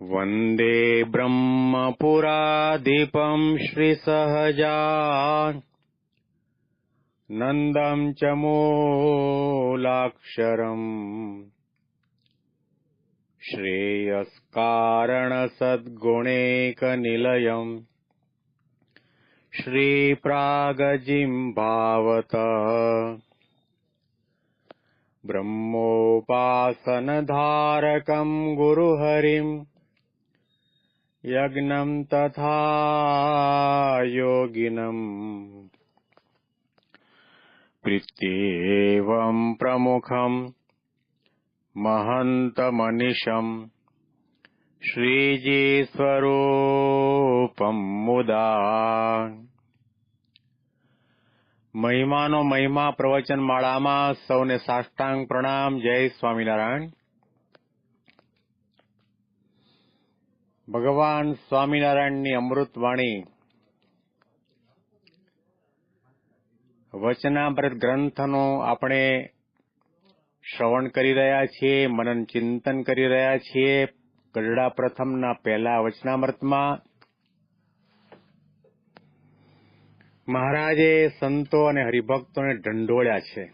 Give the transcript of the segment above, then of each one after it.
वन्दे ब्रह्मपुराधिपम् श्रीसहजानन्दम् च मूलाक्षरम् श्रेयस्कारणसद्गुणैकनिलयम् श्रीप्रागजिह्वावत ब्रह्मोपासनधारकम् गुरुहरिम् यज्ञम् तथा योगिनम् प्रीत्येवम् प्रमुखम् महन्तमनिशम् श्रीजीस्वरूपम् मुदा। મહિમાનો મહિમા પ્રવચન માળામાં સૌને સાષ્ટાંગ પ્રણામ. જય સ્વામિનારાયણ. ભગવાન સ્વામિનારાયણની અમૃતવાણી વચનામૃત ગ્રંથનો આપણે શ્રવણ કરી રહ્યા છીએ, મનન ચિંતન કરી રહ્યા છીએ. ગઢડા પ્રથમના પહેલા વચનામૃતમાં મહારાજે સંતો અને હરિભક્તોને ઢંઢોળ્યા છે,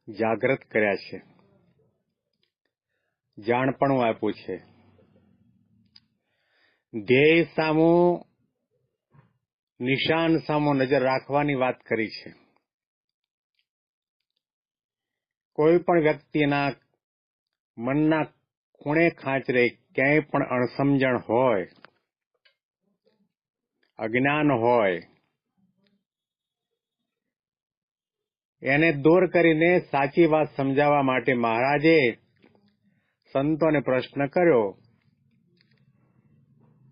જાગૃત કર્યા છે, જાણપણું આપ્યું છે. ધ્યેય સામું, નિશાન સામું નજર રાખવાની વાત કરી છે. કોઈ પણ વ્યક્તિના મનના ખૂણે ખાંચરે ક્યાંય પણ અણસમજણ હોય, અજ્ઞાન હોય, એને દૂર કરીને સાચી વાત સમજાવવા માટે મહારાજે સંતોને પ્રશ્ન કર્યો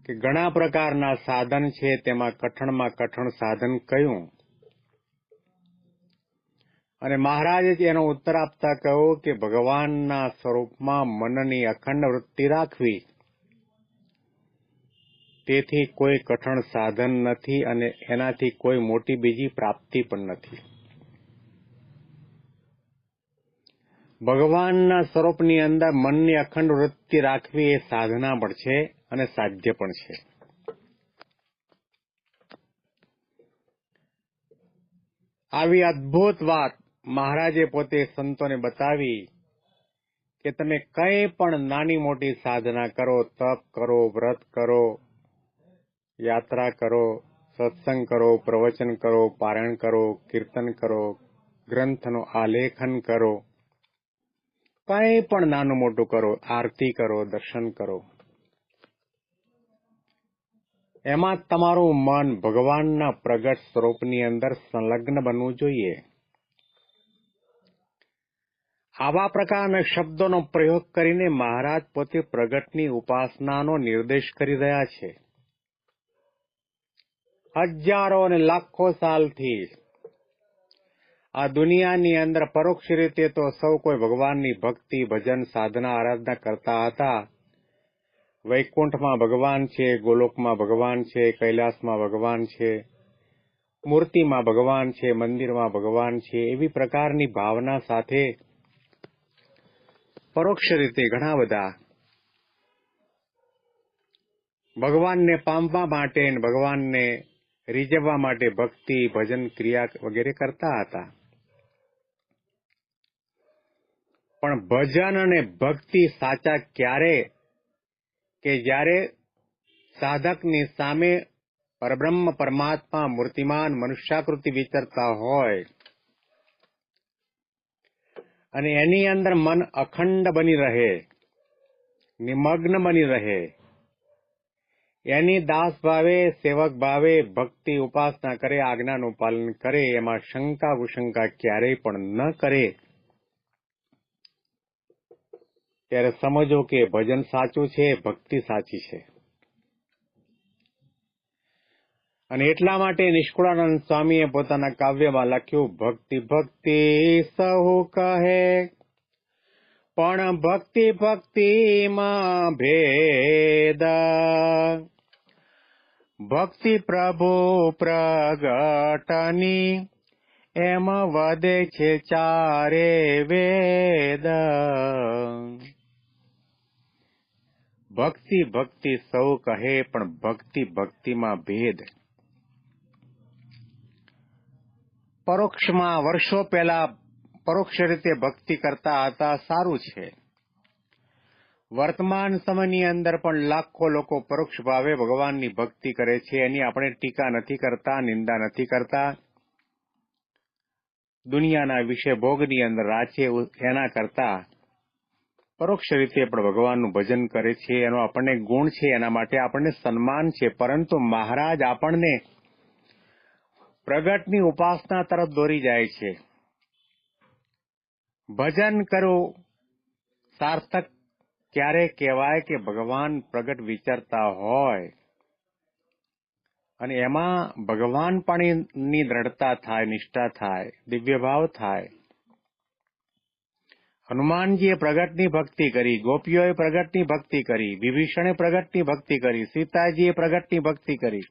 કે ઘણા પ્રકારના સાધન છે, તેમાં કઠણમાં કઠણ સાધન કયું? અને મહારાજે એનો ઉત્તર આપતા કહ્યું કે ભગવાનના સ્વરૂપમાં મનની અખંડ વૃત્તિ રાખવી, તેથી કોઈ કઠણ સાધન નથી અને એનાથી કોઈ મોટી બીજી પ્રાપ્તિ પણ નથી. ભગવાનના સ્વરૂપની અંદર મનની અખંડ વૃત્તિ રાખવી એ સાધના પણ છે અને સાધ્ય પણ છે. આવી અદ્ભુત વાત મહારાજે પોતે સંતોને બતાવી કે તમે કંઈ પણ નાની મોટી સાધના કરો, તપ કરો, વ્રત કરો, યાત્રા કરો, સત્સંગ કરો, પ્રવચન કરો, પારાયણ કરો, કીર્તન કરો, ગ્રંથનું આલેખન કરો, કંઈ પણ નાનું મોટું કરો, આરતી કરો, દર્શન કરો, એમાં તમારું મન ભગવાનના પ્રગટ સ્વરૂપની અંદર સંલગ્ન બનવું જોઈએ. આવા પ્રકારના શબ્દોનો પ્રયોગ કરીને મહારાજ પોતે પ્રગટની ઉપાસનાનો નિર્દેશ કરી રહ્યા છે. હજારો અને લાખો સાલથી આ દુનિયાની અંદર પરોક્ષ રીતે તો સૌ કોઈ ભગવાનની ભક્તિ, ભજન, સાધના, આરાધના કરતા હતા. વૈકુંઠમાં ભગવાન છે, ગોલોકમાં ભગવાન છે, કૈલાસમાં ભગવાન છે, મૂર્તિમાં ભગવાન છે, મંદિરમાં ભગવાન છે, એવી પ્રકારની ભાવના સાથે પરોક્ષ રીતે ઘણા બધા ભગવાનને પામવા માટે, ભગવાનને રીઝવવા માટે ભક્તિ, ભજન, ક્રિયા વગેરે કરતા હતા. પણ ભજન અને ભક્તિ સાચા ક્યારે કે જ્યારે સાધકની સામે પરબ્રહ્મ પરમાત્મા મૂર્તિમાન મનુષ્યાકૃતિ વિચરતા હોય અને એની અંદર મન અખંડ બની રહે, નિમગ્ન બની રહે, એની દાસ ભાવે, સેવક ભાવે ભક્તિ ઉપાસના કરે, આજ્ઞાનું પાલન કરે, એમાં શંકા કુશંકા ક્યારેય પણ ન કરે, ત્યારે સમજો કે ભજન સાચું છે, ભક્તિ સાચી છે. અને એટલા માટે નિષ્કુળાનંદ સ્વામીએ પોતાના કાવ્યમાં લખ્યું, ભક્તિ ભક્તિ સહુ કહે પણ ભક્તિ ભક્તિમાં ભેદ, ભક્તિ પ્રભુ પ્રગટની એમ વધે છે ચારે વેદ. ભક્તિ ભક્તિ સૌ કહે, પણ ભક્તિ ભક્તિમાં ભેદ. પરોક્ષમાં વર્ષો પહેલા પરોક્ષ રીતે ભક્તિ કરતા હતા, સારું છે. વર્તમાન સમયની અંદર પણ લાખો લોકો પરોક્ષ ભાવે ભગવાનની ભક્તિ કરે છે. એની આપણે ટીકા નથી કરતા, નિંદા નથી કરતા. દુનિયાના વિષય ભોગની અંદર રાચે એના કરતા પરોક્ષ રીતે પણ ભગવાનનું ભજન કરે છે. એનો આપણને ગુણ છે, એના માટે આપણને સન્માન છે. પરંતુ મહારાજ આપણને પ્રગટની ઉપાસના તરફ દોરી જાય છે. ભજન કરો સાર્થક ક્યારે કહેવાય કે ભગવાન પ્રગટ વિચારતા હોય અને એમાં ભગવાન પાણીની દ્રઢતા થાય, નિષ્ઠા થાય, દિવ્ય ભાવ થાય. હનુમાનજીએ પ્રગટની ભક્તિ કરી, ગોપીઓએ પ્રગટની ભક્તિ કરી, વિભીષણે પ્રગટની ભક્તિ કરી, સીતાજીએ પ્રગટની ભક્તિ કરી.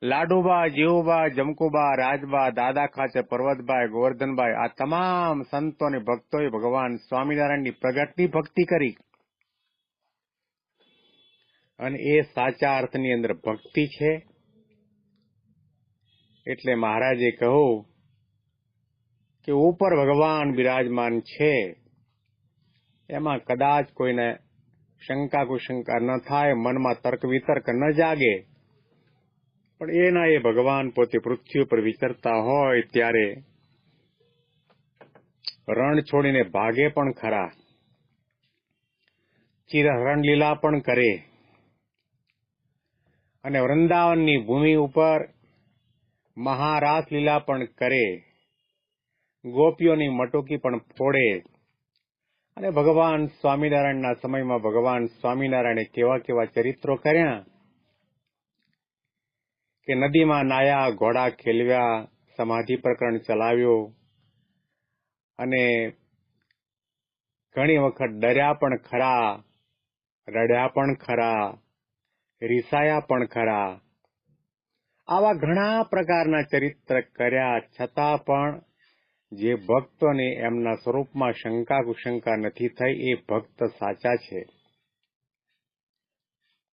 લાડુબા, જીવુબા, જમકુબા, રાજબા, દાદા ખાચર, પર્વતભાઈ, ગોવર્ધનભાઈ, આ તમામ સંતો અને ભક્તોએ ભગવાન સ્વામિનારાયણની પ્રગટની ભક્તિ કરી. અને એ સાચા અર્થની અંદર ભક્તિ છે. એટલે મહારાજે કહ્યું કે ઉપર ભગવાન બિરાજમાન છે, એમાં કદાચ કોઈને શંકા કુશંકા ન થાય, મનમાં તર્ક વિતર્ક ન જાગે. પણ એના એ ભગવાન પોતે પૃથ્વી ઉપર વિચરતા હોય ત્યારે રણ છોડીને ભાગે પણ ખરા, ચિરહરણ લીલા પણ કરે, અને વૃંદાવનની ભૂમિ ઉપર મહારાસ લીલા પણ કરે, ગોપીઓની મટોકી પણ ફોડે. અને ભગવાન સ્વામિનારાયણના સમયમાં ભગવાન સ્વામિનારાયણે કેવા કેવા ચરિત્રો કર્યા કે નદીમાં નાયા, ઘોડા ખેલવ્યા, સમાધિ પ્રકરણ ચલાવ્યો, અને ઘણી વખત ડર્યા પણ ખરા, રડ્યા પણ ખરા, રીસાયા પણ ખરા. આવા ઘણા પ્રકારના ચરિત્ર કર્યા છતાં પણ જે ભક્તોને એમના સ્વરૂપમાં શંકા કુશંકા નથી થઈ, એ ભક્ત સાચા છે.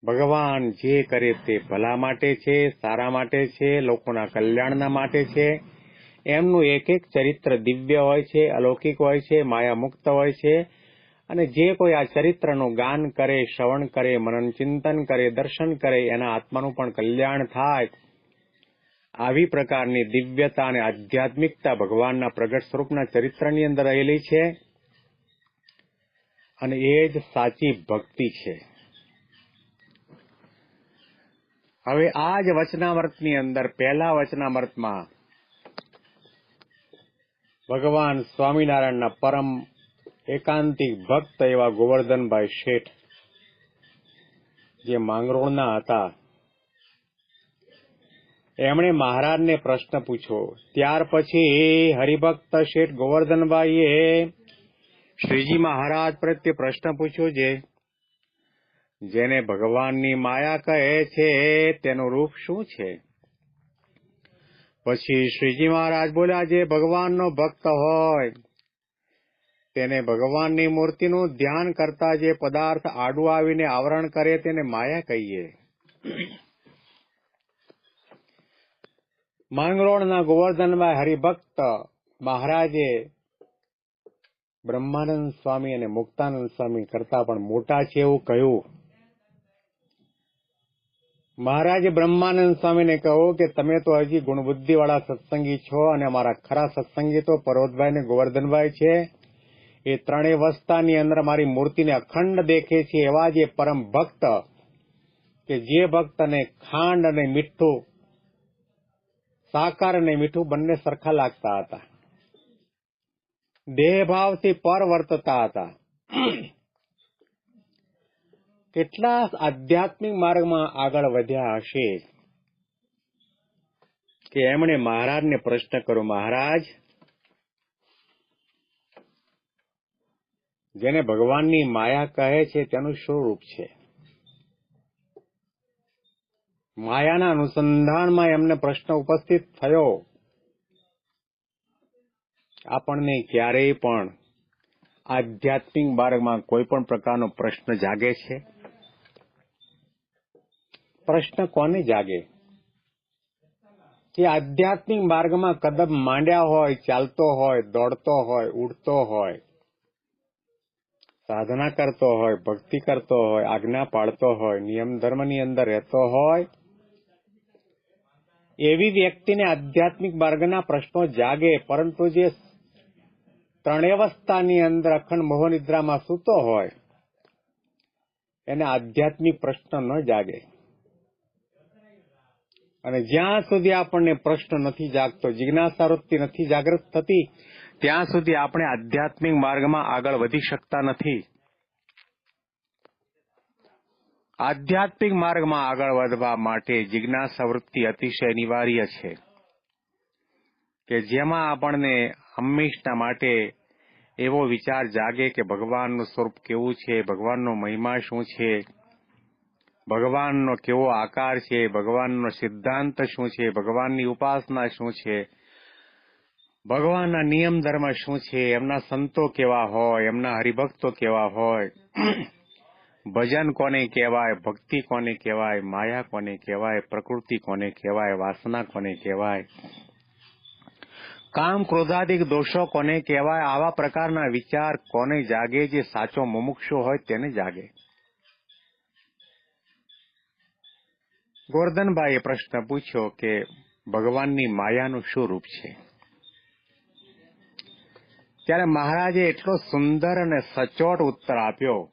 ભગવાન જે કરે તે ભલા માટે છે, સારા માટે છે, લોકોના કલ્યાણના માટે છે. એમનું એક એક ચરિત્ર દિવ્ય હોય છે, અલૌકિક હોય છે, માયા મુક્ત હોય છે. અને જે કોઈ આ ચરિત્રનું ગાન કરે, શ્રવણ કરે, મનન ચિંતન કરે, દર્શન કરે, એના આત્માનું પણ કલ્યાણ થાય. આવી પ્રકારની દિવ્યતા અને આધ્યાત્મિકતા ભગવાનના પ્રગટ સ્વરૂપના ચરિત્રની અંદર રહેલી છે. અને એ જ સાચી ભક્તિ છે. હવે આ જ વચનામૃતની અંદર પહેલા વચનામૃતમાં ભગવાન સ્વામિનારાયણના પરમ એકાંતિક ભક્ત એવા ગોવર્ધનભાઈ શેઠ, જે માંગરોળના હતા, એમણે મહારાજને પ્રશ્ન પૂછ્યો. ત્યાર પછી હરિભક્ત શેઠ ગોવર્ધનભાઈએ શ્રીજી મહારાજ પ્રત્યે પ્રશ્ન પૂછ્યો, જેને ભગવાનની માયા કહે છે તેનું રૂપ શું છે? પછી શ્રીજી મહારાજ બોલ્યા, જે ભગવાનનો ભક્ત હોય તેને ભગવાનની મૂર્તિનું ધ્યાન કરતા જે પદાર્થ આડું આવીને આવરણ કરે તેને માયા કહીએ. માંગરોળના ગોવર્ધનભાઈ હરિભક્ત મહારાજે બ્રહ્માનંદ સ્વામી અને મુક્તાનંદ સ્વામી કરતા પણ મોટા છે એવું કહ્યું. મહારાજે બ્રહ્માનંદ સ્વામીને કહ્યું કે તમે તો હજી ગુણબુદ્ધિવાળા સત્સંગી છો, અને અમારા ખરા સત્સંગી તો પર્વતભાઈ ને ગોવર્ધનભાઈ છે. એ ત્રણેય અવસ્થાની અંદર મારી મૂર્તિને અખંડ દેખે છે. એવા જે પરમ ભક્ત, કે જે ભક્તને ખાંડ અને મીઠું, સાકાર અને મીઠું બંને સરખા લાગતા હતા, દેહભાવથી પર વર્તતા હતા. કેટલા આધ્યાત્મિક માર્ગમાં આગળ વધ્યા હશે કે એમણે મહારાજને પ્રશ્ન કર્યો, મહારાજ, જેને ભગવાનની માયા કહે છે તેનું શું રૂપ છે? માયાના અનુસંધાનમાં એમને પ્રશ્ન ઉપસ્થિત થયો. આપણને ક્યારેય પણ આધ્યાત્મિક માર્ગમાં કોઈ પણ પ્રકારનો પ્રશ્ન જાગે છે? પ્રશ્ન કોને જાગે? કે આધ્યાત્મિક માર્ગમાં કદમ માંડ્યા હોય, ચાલતો હોય, દોડતો હોય, ઉડતો હોય, સાધના કરતો હોય, ભક્તિ કરતો હોય, આજ્ઞા પાળતો હોય, નિયમ ધર્મની અંદર રહેતો હોય, એવી વ્યક્તિને આધ્યાત્મિક માર્ગના પ્રશ્નો જાગે. પરંતુ જે ત્રણેવસ્થાની અંદર અખંડ મોહનિદ્રામાં સૂતો હોય એને આધ્યાત્મિક પ્રશ્ન ન જાગે. અને જ્યાં સુધી આપણને પ્રશ્ન નથી જાગતો, જિજ્ઞાસા વૃત્તિ નથી જાગૃત થતી, ત્યાં સુધી આપણે આધ્યાત્મિક માર્ગમાં આગળ વધી શકતા નથી. આધ્યાત્મિક માર્ગમાં આગળ વધવા માટે જિજ્ઞાસા વૃત્તિ અતિશય અનિવાર્ય છે, કે જેમાં આપણને હંમેશના માટે એવો વિચાર જાગે કે ભગવાનનું સ્વરૂપ કેવું છે, ભગવાનનો મહિમા શું છે, ભગવાનનો કેવો આકાર છે, ભગવાનનો સિદ્ધાંત શું છે, ભગવાનની ઉપાસના શું છે, ભગવાનના નિયમ ધર્મ શું છે, એમના સંતો કેવા હોય, એમના હરિભક્તો કેવા હોય, ભજન કોને કહેવાય, ભક્તિ કોને કહેવાય, માયા કોને કહેવાય, પ્રકૃતિ કોને કહેવાય, વાસના કોને કહેવાય, કામ ક્રોધાદિક દોષો કોને કહેવાય, આવા પ્રકારના વિચાર કોને જાગે? જે સાચો મુમુક્ષુ હોય તેને જાગે. ગોરધનભાઈએ પ્રશ્ન પૂછ્યો કે ભગવાનની માયાનું શું રૂપ છે? ત્યારે મહારાજે એટલો સુંદર અને સચોટ ઉત્તર આપ્યો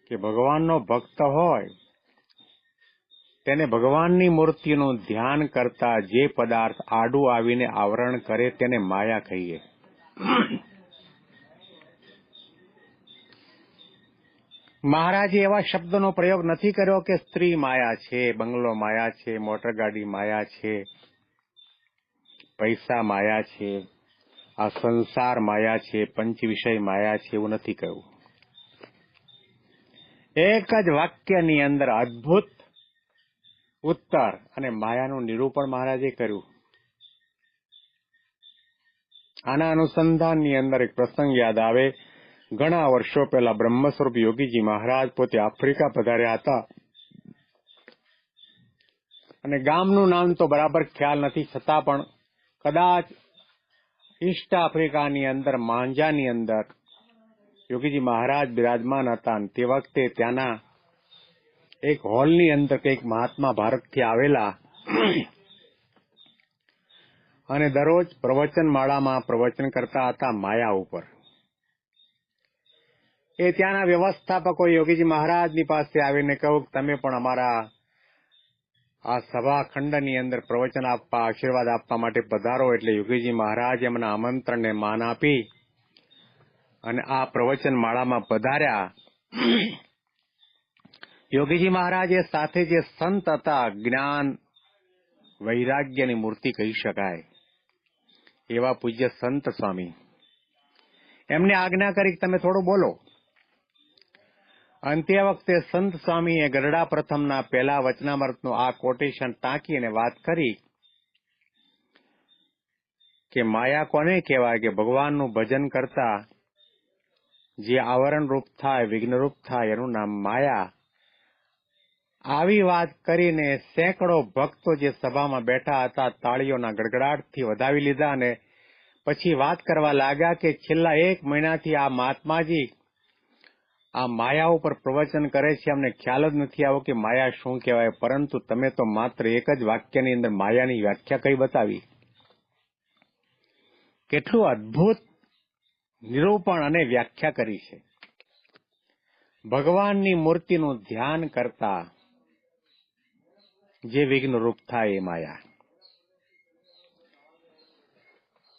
કે ભગવાનનો ભક્ત હોય તેને ભગવાનની મૂર્તિનું ધ્યાન કરતા જે પદાર્થ આડું આવીને આવરણ કરે તેને માયા કહીએ. મહારાજે એવા શબ્દનો પ્રયોગ નથી કર્યો કે સ્ત્રી માયા છે, બંગલો માયા છે, મોટરગાડી માયા છે, પૈસા માયા છે, આ સંસાર માયા છે, પંચ વિષય માયા છે, એવું નથી કહ્યું. એક જ વાક્યની અંદર અદ્ભુત ઉત્તર અને માયાનું નિરૂપણ મહારાજે કર્યું. આના અનુસંધાનની અંદર એક પ્રસંગ યાદ આવે. ઘણા વર્ષો પહેલા બ્રહ્મ સ્વરૂપ યોગીજી મહારાજ પોતે આફ્રિકા પધાર્યા હતા અને ગામનું નામ તો બરાબર ખ્યાલ નથી, છતાં પણ કદાચ ઈસ્ટ આફ્રિકાની અંદર માંજાની અંદર યોગીજી મહારાજ બિરાજમાન હતા. અને તે વખતે ત્યાંના એક હોલની અંદર કંઈક મહાત્મા ભારતથી આવેલા અને દરરોજ પ્રવચનમાળામાં પ્રવચન કરતા હતા માયા ઉપર. એ ત્યાંના વ્યવસ્થાપકો યોગીજી મહારાજની પાસે આવીને કહ્યું, તમે પણ અમારા આ સભાખંડની અંદર પ્રવચન આપવા, આશીર્વાદ આપવા માટે પધારો. એટલે યોગીજી મહારાજ એમના આમંત્રણને માન આપી અને આ પ્રવચનમાળામાં પધાર્યા. યોગીજી મહારાજે સાથે જે સંત હતા, જ્ઞાન વૈરાગ્યની મૂર્તિ કહી શકાય એવા પૂજ્ય સંત સ્વામી, એમને આજ્ઞા કરી તમે થોડું બોલો. અને તે વખતે સંત સ્વામીએ ગરડા પ્રથમના પહેલા વચનામૃતનું આ કોટેશન ટાંકી અને વાત કરી કે માયા કોને કહેવાય? કે ભગવાનનું ભજન કરતા જે આવરણ રૂપ થાય, વિઘ્ન રૂપ થાય એનું નામ માયા. આવી વાત કરીને સેંકડો ભક્તો જે સભામાં બેઠા હતા તાળીઓના ગડગડાટથી વધાવી લીધા અને પછી વાત કરવા લાગ્યા કે છેલ્લા 1 મહિનાથી આ મહાત્માજી આ માયા ઉપર પ્રવચન કરે છે, અમને ખ્યાલ જ નથી આવ્યો કે માયા શું કહેવાય, પરંતુ તમે તો માત્ર એક જ વાક્યની અંદર માયાની વ્યાખ્યા કઈ બતાવી. કેટલું અદ્ભુત નિરૂપણ અને વ્યાખ્યા કરી છે. ભગવાનની મૂર્તિનું ધ્યાન કરતા જે વિઘ્ન રૂપ થાય એ માયા.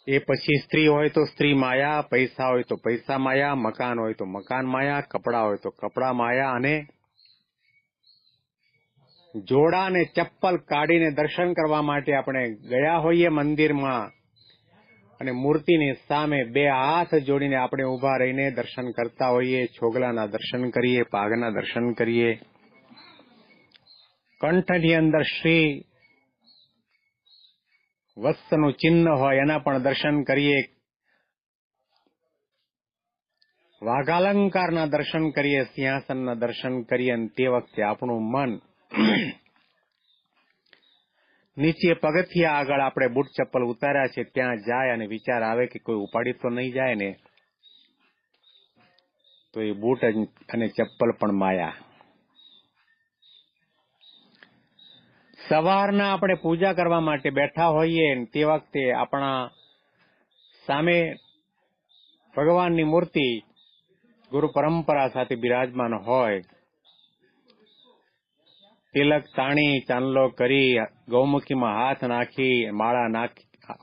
એ પછી સ્ત્રી હોય તો સ્ત્રી માયા, પૈસા હોય તો પૈસા માયા, મકાન હોય તો મકાન માયા, કપડા હોય તો કપડા માયા. અને જોડા ને ચપ્પલ કાઢીને દર્શન કરવા માટે આપણે ગયા હોઈએ મંદિરમાં અને મૂર્તિની સામે 2 હાથ જોડીને આપણે ઉભા રહીને દર્શન કરતા હોઈએ, છોગલાના દર્શન કરીએ, પાગના દર્શન કરીએ, કંઠની અંદર શ્રી વત્સનું ચિહ્ન હોય એના પણ દર્શન કરીએ, વાઘાલંકારના દર્શન કરીએ, સિંહાસનના દર્શન કરીએ, અને તે વખતે આપણું મન નીચે પગથિયા આગળ આપણે બૂટ ચપ્પલ ઉતાર્યા છે ત્યાં જાય અને વિચાર આવે કે કોઈ ઉપાડી તો નહીં જાય ને, તો એ બૂટ અને ચપ્પલ પણ માયા. સવારના આપણે પૂજા કરવા માટે બેઠા હોઈએ તે વખતે આપણા સામે ભગવાનની મૂર્તિ ગુરુ પરંપરા સાથે બિરાજમાન હોય, તિલક તાણી ચાંદલો કરી ગૌમુખીમાં હાથ નાખી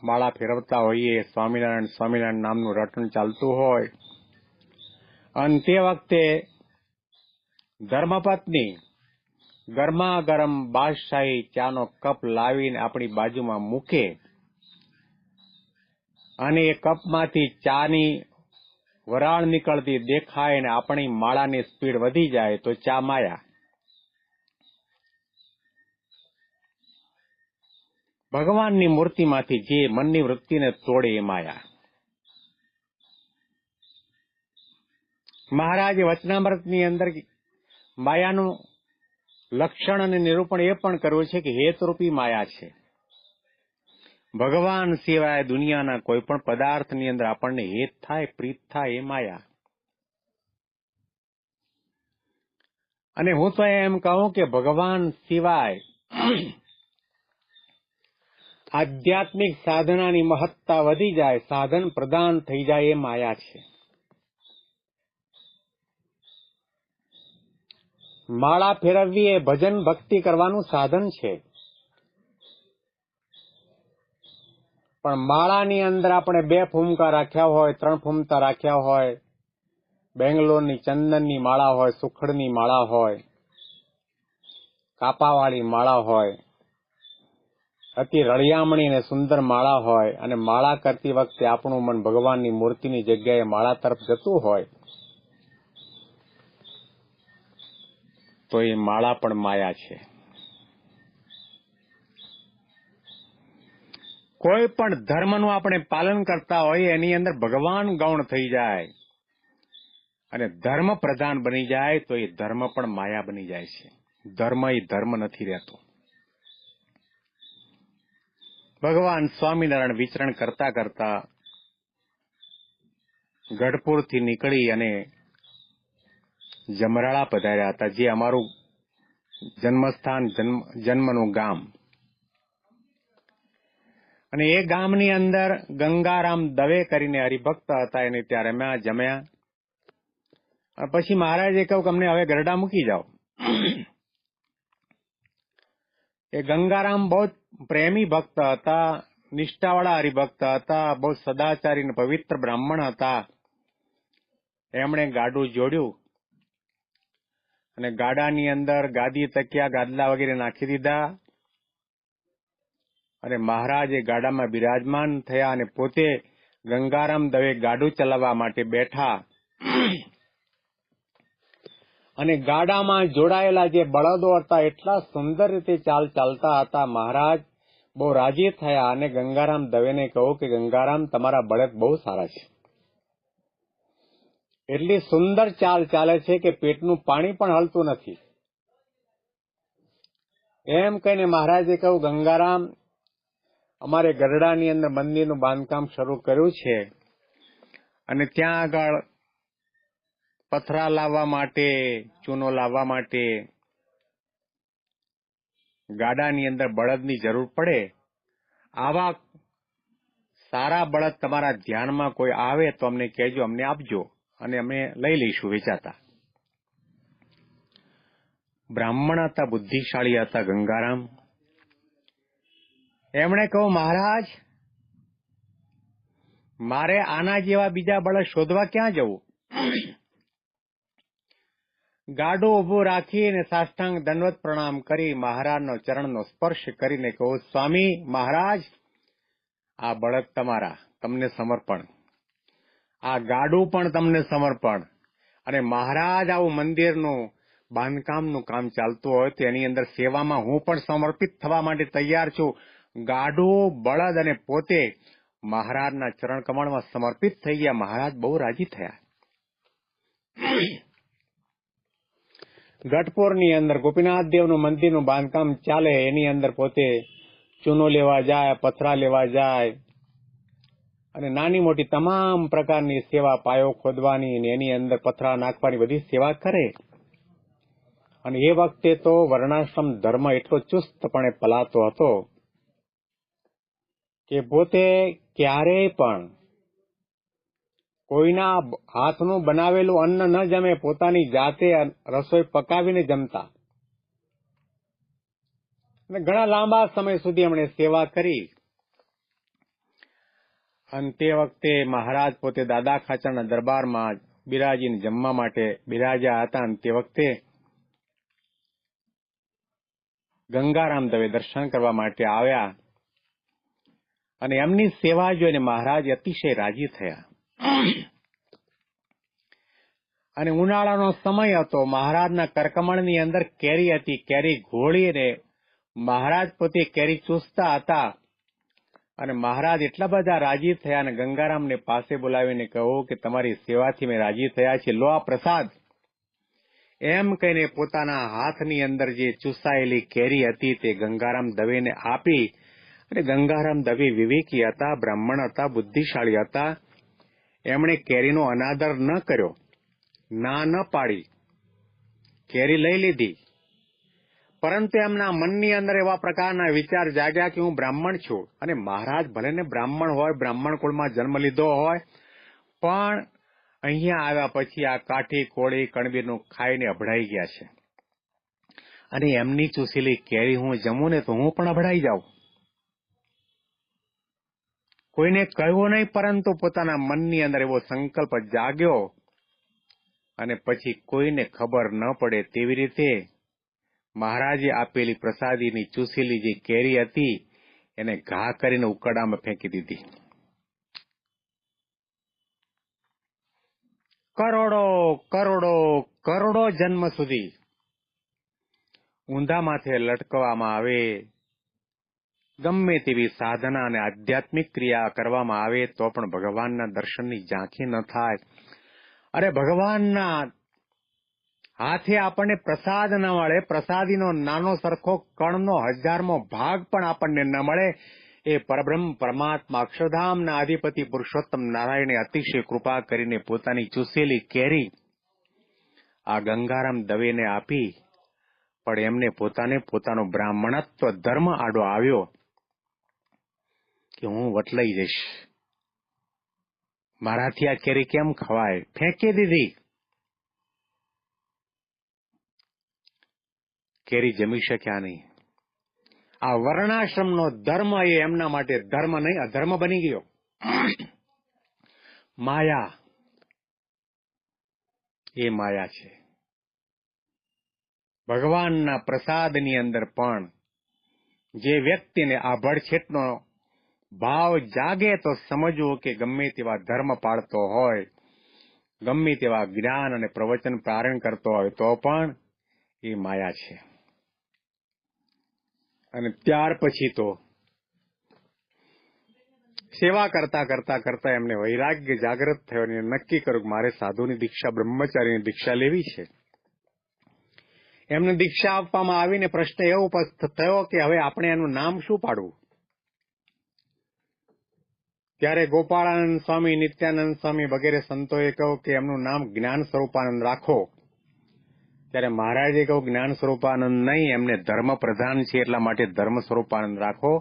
માળા ફેરવતા હોઈએ, સ્વામિનારાયણ સ્વામિનારાયણ નામનું રટણ ચાલતું હોય, અને તે વખતે ધર્મપત્ની ગરમા ગરમ બાદશાહી ચાનો કપ લાવીને આપણી બાજુમાં મૂકે અને એ કપમાંથી ચાની વરાળ નીકળતી દેખાય અને આપણી માળાની સ્પીડ વધી જાય તો ચા માયા. ભગવાનની મૂર્તિમાંથી જે મનની વૃત્તિને તોડે એ માયા. મહારાજે વચનામૃતની અંદર માયાનું લક્ષણ અને નિરૂપણ એ પણ કર્યું છે કે હેતરૂપી માયા છે. ભગવાન સિવાય દુનિયાના કોઈ પણ પદાર્થની અંદર આપણને હેત થાય, પ્રીત થાય એ માયા. અને હું તો એમ કહું કે ભગવાન સિવાય આધ્યાત્મિક સાધનાની મહત્તા વધી જાય, સાધન પ્રદાન થઈ જાય એ માયા છે. માળા ફેરવવી એ ભજન ભક્તિ કરવાનું સાધન છે, પણ માળાની અંદર આપણે 2 ફૂમકા રાખ્યા હોય, 3 ફૂમતા રાખ્યા હોય, બેંગ્લોરની ચંદનની માળા હોય, સુખડની માળા હોય, કાપાવાળી માળા હોય, અતિ રળિયામણી અને સુંદર માળા હોય, અને માળા કરતી વખતે આપણું મન ભગવાનની મૂર્તિની જગ્યાએ માળા તરફ જતું હોય, તો એ માળા પણ માયા છે. કોઈ પણ ધર્મનું આપણે પાલન કરતા હોઈએ એની અંદર ભગવાન ગૌણ થઈ જાય અને ધર્મ પ્રધાન બની જાય તો એ ધર્મ પણ માયા બની જાય છે. ધર્મ એ ધર્મ નથી રહેતો. ભગવાન સ્વામિનારાયણ વિચરણ કરતા કરતા ગઢપુરથી નીકળી અને જમરાળા પધાર્યા હતા, જે અમારું જન્મસ્થાન, જન્મનું ગામ. અને એ ગામની અંદર ગંગારામ દવે કરીને હરિભક્ત હતા, એને ત્યાં રમ્યા, જમ્યા. પછી મહારાજે કહ્યું કે અમને હવે ગરડા મૂકી જાઓ. એ ગંગારામ બહુ પ્રેમી ભક્ત હતા, નિષ્ઠાવાળા હરિભક્ત હતા, બહુ સદાચારી અને પવિત્ર બ્રાહ્મણ હતા. એમણે ગાડું જોડ્યું અને ગાડાની અંદર ગાદી, તકિયા, ગાદલા વગેરે નાખી દીધા અને મહારાજ એ ગાડામાં બિરાજમાન થયા અને પોતે ગંગારામ દવે ગાડું ચલાવવા માટે બેઠા. અને ગાડામાં જોડાયેલા જે બળદો હતા એટલા સુંદર રીતે ચાલતા હતા. મહારાજ બહુ રાજી થયા અને ગંગારામ દવેને કહ્યું કે ગંગારામ, તમારા બળદ બહુ સારા છે, એટલી સુંદર ચાલ ચાલે છે કે પેટનું પાણી પણ હલતું નથી. એમ કહીને મહારાજે કહ્યું, ગંગારામ, અમારે ગરડાની અંદર મંદિરનું બાંધકામ શરૂ કર્યું છે અને ત્યાં આગળ પથરા લાવવા માટે, ચૂનો લાવવા માટે ગાડાની અંદર બળદની જરૂર પડે. આવા સારા બળદ તમારા ધ્યાનમાં કોઈ આવે તો અમને કહેજો, અમને આપજો અને અમે લઈ લઈશું વેચાતા. બ્રાહ્મણ હતા, બુદ્ધિશાળી હતા ગંગારામ. એમણે કહ્યું, મહારાજ, મારે આના જેવા બીજા બળદ શોધવા ક્યાં જવું? ગાડું ઉભું રાખીને સાષ્ટાંગ દંડવત પ્રણામ કરી મહારાજનો ચરણનો સ્પર્શ કરીને કહું, સ્વામી મહારાજ, આ બળદ તમારા, તમને સમર્પણ. આ ગાડું પણ તમને સમર્પણ. અને મહારાજ આવું મંદિરનું બાંધકામનું કામ ચાલતું હોય તો એની અંદર સેવામાં હું પણ સમર્પિત થવા માટે તૈયાર છું. ગાડું, બળદ અને પોતે મહારાજના ચરણ કમળમાં સમર્પિત થઈ ગયા. મહારાજ બહુ રાજી થયા. ગઢપુરની અંદર ગોપીનાથ દેવનું મંદિરનું બાંધકામ ચાલે, એની અંદર પોતે ચૂનો લેવા જાય, પથરા લેવા જાય અને નાની મોટી તમામ પ્રકારની સેવા, પાયો ખોદવાની ને એની અંદર પથરા નાખવાની બધી સેવા કરે. અને એ વખતે તો વર્ણાશ્રમ ધર્મ એટલો ચુસ્તપણે પલાતો હતો કે પોતે ક્યારેય પણ કોઈના હાથનું બનાવેલું અન્ન ન જમે, પોતાની જાતે રસોઈ પકાવીને જમતા. અને ઘણા લાંબા સમય સુધી એમણે સેવા કરી. અને તે વખતે મહારાજ પોતે દાદા ખાચરના દરબારમાં બિરાજીને જમવા માટે બિરાજ્યા હતા. અને તે વખતે ગંગારામ દવે દર્શન કરવા માટે આવ્યા અને એમની સેવા જોઈને મહારાજ અતિશય રાજી થયા. અને ઉનાળાનો સમય હતો, મહારાજના કરકમણની અંદર કેરી હતી. કેરી ઘોળીને મહારાજ પોતે કેરી ચૂસતા હતા. અને મહારાજ એટલા બધા રાજી થયા અને ગંગારામને પાસે બોલાવીને કહ્યું કે તમારી સેવાથી મેં રાજી થયા છે, લો આ પ્રસાદ. એમ કહીને પોતાના હાથની અંદર જે ચૂસાયેલી કેરી હતી તે ગંગારામ દવેને આપી. અને ગંગારામ દવે વિવેકી હતા, બ્રાહ્મણ હતા, બુદ્ધિશાળી હતા. એમણે કેરીનો અનાદર ન કર્યો, ના ન પાડી, કેરી લઈ લીધી. પરંતુ એમના મનની અંદર એવા પ્રકારના વિચાર જાગ્યા કે હું બ્રાહ્મણ છું અને મહારાજ ભલે ને બ્રાહ્મણ હોય, બ્રાહ્મણ કુળમાં જન્મ લીધો હોય, પણ અહીંયા આવ્યા પછી આ કાઠી કોળી કણબીરનું ખાઈને અભડાઈ ગયા છે. અને એમની ચૂસેલી કેરી હું જમું ને તો હું પણ અભડાઈ જાઉં. કોઈને કહ્યું નહીં, પરંતુ પોતાના મનની અંદર એવો સંકલ્પ જાગ્યો. અને પછી કોઈને ખબર ન પડે તેવી રીતે મહારાજે આપેલી પ્રસાદીની ચૂસેલી જે કેરી હતી એને ઘા કરીને ઉકરડામાં ફેંકી દીધી. કરોડો કરોડો કરોડો જન્મ સુધી ઊંધા માથે લટકવામાં આવે, ગમે તેવી સાધના અને આધ્યાત્મિક ક્રિયા કરવામાં આવે તો પણ ભગવાનના દર્શનની ઝાંખી ન થાય. અરે ભગવાનના હાથે આપણને પ્રસાદ ન મળે, પ્રસાદીનો નાનો સરખો કણનો 1000મો ભાગ પણ આપણને ન મળે, એ પરબ્રહ્મ પરમાત્મા અક્ષરધામના અધિપતિ પુરુષોત્તમ નારાયણે અતિશય કૃપા કરીને પોતાની ચૂસેલી કેરી આ ગંગારામ દવેને આપી. પણ એમને પોતાનો બ્રાહ્મણત્વ ધર્મ આડો આવ્યો કે હું વટલાઈ જઈશ, મારાથી આ કેરી કેમ ખવાય, ફેંકી દીધી. કેરી જમી શક્યા નહીં. આ વર્ણાશ્રમનો ધર્મ એ એમના માટે ધર્મ નહીં, અધર્મ બની ગયો. માયા, એ માયા છે. ભગવાનના પ્રસાદની અંદર પણ જે વ્યક્તિને આ ભડછેટનો ભાવ જાગે તો સમજવું કે ગમે તેવા ધર્મ પાળતો હોય, ગમે તેવા જ્ઞાન અને પ્રવચન પારણ કરતો હોય તો પણ એ માયા છે. અને ત્યાર પછી તો સેવા કરતા કરતા કરતા એમને વૈરાગ્ય જાગૃત થયો અને નક્કી કર્યું કે મારે સાધુની દીક્ષા, બ્રહ્મચારીની દીક્ષા લેવી છે. એમને દીક્ષા આપવામાં આવીને પ્રશ્ન એવો ઉપસ્થિત થયો કે હવે આપણે એનું નામ શું પાડવું? ત્યારે ગોપાળાનંદ સ્વામી, નિત્યાનંદ સ્વામી વગેરે સંતોએ કહ્યું કે એમનું નામ જ્ઞાન સ્વરૂપાનંદ રાખો. ત્યારે મહારાજે કહ્યું જ્ઞાન સ્વરૂપાનંદ નહીં, એમને ધર્મ પ્રધાન છે એટલા માટે ધર્મ સ્વરૂપાનંદ રાખો.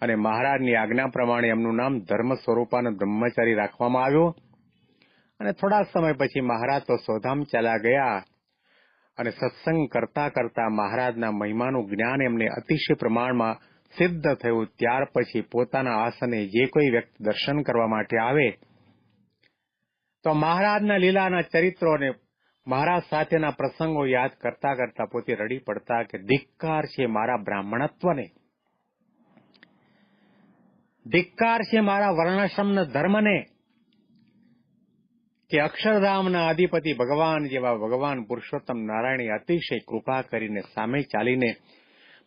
અને મહારાજની આજ્ઞા પ્રમાણે એમનું નામ ધર્મ સ્વરૂપાનંદ બ્રહ્મચારી રાખવામાં આવ્યું. અને થોડા સમય પછી મહારાજ તો સોધામ ચાલ્યા ગયા. અને સત્સંગ કરતા કરતા મહારાજના મહિમાનું જ્ઞાન એમને અતિશય પ્રમાણમાં સિદ્ધ થયું. ત્યાર પછી પોતાના આસને જે કોઈ વ્યક્તિ દર્શન કરવા માટે આવે તો મહારાજના લીલાના ચરિત્રોને, મહારાજ સાથેના પ્રસંગો યાદ કરતા કરતા પોતે રડી પડતા કે ધિક્કાર છે મારા બ્રાહ્મણત્વને, ધિક્કાર છે મારા વર્ણાશ્રમના ધર્મને, કે અક્ષરધામના અધિપતિ ભગવાન જેવા ભગવાન પુરુષોત્તમ નારાયણે અતિશય કૃપા કરીને સામે ચાલીને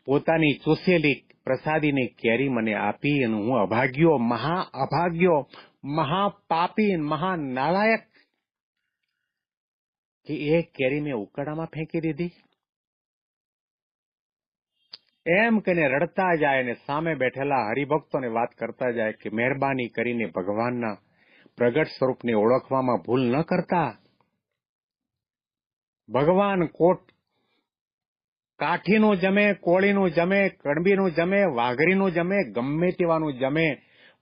પોતાની ચૂસેલી પ્રસાદીની કેરી મને આપી. અને હું અભાગ્યો, મહાપાપી, મહાનાલાયક કે એક કેરી મેં ઉકરડામાં ફેંકી દીધી? એમ કહીને રડતા જાય અને સામે બેઠેલા હરિભક્તોને વાત કરતા જાય કે મહેરબાની કરીને ભગવાનના પ્રગટ સ્વરૂપને ઓળખવામાં ભૂલ ન કરતા. ભગવાન કોટ કાઠીનું જમે, કોળીનું જમે, કડબીનું જમે, વાઘરીનું જમે, ગમે તેવાનું જમે.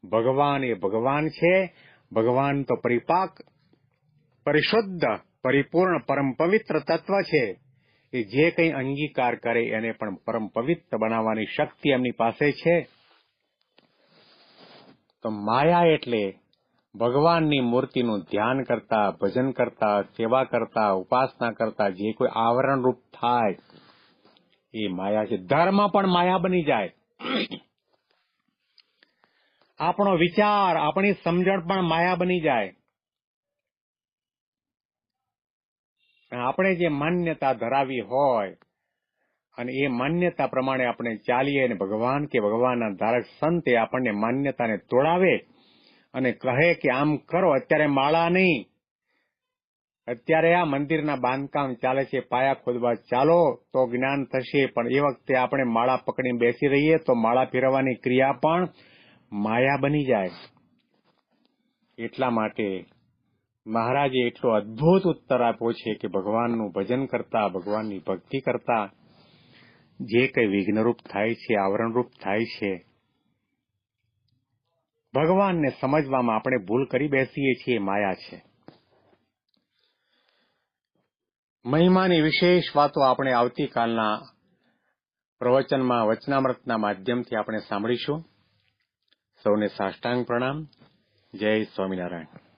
ભગવાન એ ભગવાન છે. ભગવાન તો પરિપાક, પરિશુદ્ધ, પરિપૂર્ણ, પરમ પવિત્ર તત્વ છે. એ જે કંઈ અંગીકાર કરે એને પણ પરમ પવિત્ર બનાવવાની શક્તિ એમની પાસે છે. તો માયા એટલે ભગવાનની મૂર્તિનું ધ્યાન કરતા, ભજન કરતા, સેવા કરતા, ઉપાસના કરતા જે કોઈ આવરણ રૂપ થાય એ માયા છે. ધર્મ પણ માયા બની જાય. આપણો વિચાર, આપણી સમજણ પણ માયા બની જાય. આપણે જે માન્યતા ધરાવી હોય અને એ માન્યતા પ્રમાણે આપણે ચાલીએ અને ભગવાન કે ભગવાનના ધારક સંતે આપણને માન્યતાને તોડાવે અને કહે કે આમ કરો. અત્યારે માળા નહીં, અત્યારે આ મંદિરના બાંધકામ ચાલે છે, પાયા ખોદવા ચાલો તો જ્ઞાન થશે. પણ એ વખતે આપણે માળા પકડીને બેસી રહીએ તો માળા ફેરવવાની ક્રિયા પણ માયા બની જાય. એટલા માટે મહારાજે એટલો અદ્ભુત ઉત્તર આપ્યો છે કે ભગવાનનું ભજન કરતા, ભગવાનની ભક્તિ કરતા જે કંઈ વિઘ્નરૂપ થાય છે, આવરણરૂપ થાય છે, ભગવાનને સમજવામાં આપણે ભૂલ કરી બેસીએ છીએ, માયા છે. મહિમાની વિશેષ વાતો આપણે આવતીકાલના પ્રવચનમાં વચનામૃતના માધ્યમથી આપણે સાંભળીશું. સૌને સાષ્ટાંગ પ્રણામ. જય સ્વામિનારાયણ.